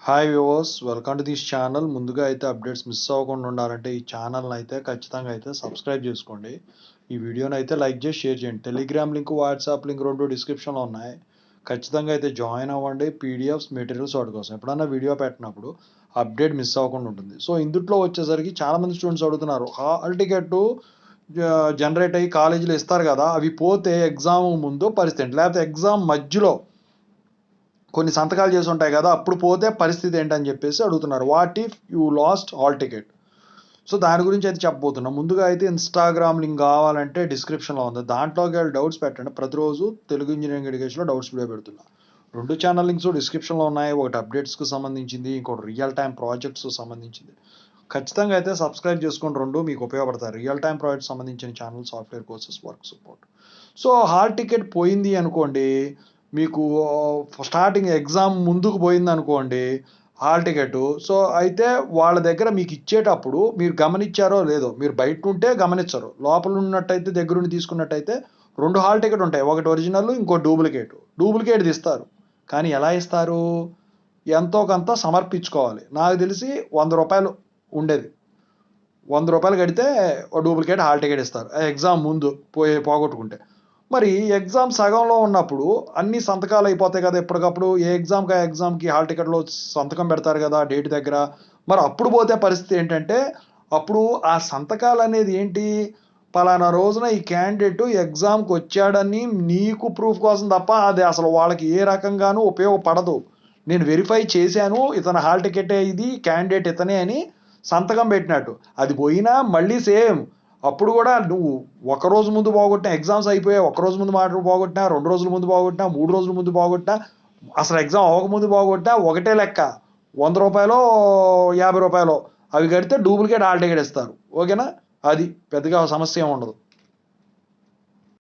Hi viewers, welcome to this channel. ముందుగా అయితే updates miss అవ్వకుండా ఉండాలంటే ఈ ఛానల్ని అయితే ఖచ్చితంగా అయితే సబ్స్క్రైబ్ చేసుకోండి. ఈ వీడియోని అయితే లైక్ చేసి షేర్ చేయండి. టెలిగ్రామ్ లింక్, వాట్సాప్ లింక్ రెండు డిస్క్రిప్షన్లో ఉన్నాయి. ఖచ్చితంగా అయితే జాయిన్ అవ్వండి. పీడిఎఫ్స్, మెటీరియల్స్ వాటి కోసం ఎప్పుడన్నా వీడియో పెట్టినప్పుడు అప్డేట్ మిస్ అవ్వకుండా ఉంటుంది. సో ఇందులో వచ్చేసరికి చాలామంది స్టూడెంట్స్ అడుగుతున్నారు, హాల్ టికెట్ జనరేట్ అయ్యి కాలేజీలో ఇస్తారు కదా, అవి పోతే ఎగ్జామ్ ముందు పరిస్థితి ఏంటి, లేకపోతే ఎగ్జామ్ మధ్యలో కొన్ని సంతకాలు చేసి ఉంటాయి కదా, అప్పుడు పోతే పరిస్థితి ఏంటని చెప్పేసి అడుగుతున్నారు. What if you last hall ticket? So దాని గురించి అయితే చెప్పబోతున్నాం. ముందుగా అయితే ఇన్స్టాగ్రామ్ లింక్ కావాలంటే డిస్క్రిప్షన్లో ఉంది, దాంట్లోకి వెళ్ళి డౌట్స్ పెట్టండి. ప్రతిరోజు తెలుగు ఇంజనీరింగ్ ఎడ్యుకేషన్లో డౌట్స్ వీడియో పెడుతున్నా. రెండు ఛానల్ లింక్స్ డిస్క్రిప్షన్లో ఉన్నాయి. ఒకటి అప్డేట్స్కి సంబంధించింది, ఇంకోటి రియల్ టైం ప్రాజెక్ట్స్ సంబంధించింది. ఖచ్చితంగా అయితే సబ్స్క్రైబ్ చేసుకొని రెండు మీకు ఉపయోగపడతాయి. రియల్ టైం ప్రాజెక్ట్ సంబంధించిన channel, software courses, work support. So hall ticket పోయింది అనుకోండి, మీకు స్టార్టింగ్ ఎగ్జామ్ ముందుకు పోయింది అనుకోండి హాల్ టికెట్. సో అయితే వాళ్ళ దగ్గర మీకు ఇచ్చేటప్పుడు మీరు గమనించారో లేదో, మీరు బయట ఉంటే గమనించరు, లోపల ఉన్నట్టయితే దగ్గరుండి తీసుకున్నట్టయితే రెండు హాల్ టికెట్ ఉంటాయి. ఒకటి ఒరిజినల్, ఇంకో డూప్లికేట్ ఇస్తారు. కానీ ఎలా ఇస్తారు? ఎంతో కొంత సమర్పించుకోవాలి. నాకు తెలిసి ₹100 ఉండేది. ₹100 కడితే డూప్లికేట్ హాల్ టికెట్ ఇస్తారు ఎగ్జామ్ ముందు పోగొట్టుకుంటే. మరి ఎగ్జామ్ సగంలో ఉన్నప్పుడు అన్ని సంతకాలు అయిపోతాయి కదా ఎప్పటికప్పుడు, ఏ ఎగ్జామ్కి ఆ ఎగ్జామ్కి హాల్ టికెట్లో సంతకం పెడతారు కదా డేట్ దగ్గర. మరి అప్పుడు పోతే పరిస్థితి ఏంటంటే, అప్పుడు ఆ సంతకాలు అనేది ఏంటి, పలానా రోజున ఈ క్యాండిడేట్ ఎగ్జామ్కి వచ్చాడని నీకు ప్రూఫ్ కోసం తప్ప అది అసలు వాళ్ళకి ఏ రకంగానూ ఉపయోగపడదు. నేను వెరిఫై చేశాను, ఇతను హాల్ టికెటే, ఇది క్యాండిడేట్ ఇతనే అని సంతకం పెట్టినట్టు. అది పోయినా మళ్ళీ సేమ్. అప్పుడు కూడా నువ్వు ఒకరోజు ముందు పోగొట్టినా, ఎగ్జామ్స్ అయిపోయాయి, ఒకరోజు ముందు మాట పోగొట్టినా, 2 రోజుల ముందు పోగొట్టినా, 3 రోజుల ముందు పోగొట్టినా, అసలు ఎగ్జామ్ అవ్వకముందు పోగొట్టినా ఒకటే లెక్క. ₹100, ₹50 అవి కడితే డూప్లికేట్ హాల్ టికెట్ ఇస్తారు. ఓకేనా? అది పెద్దగా సమస్య ఏమి ఉండదు.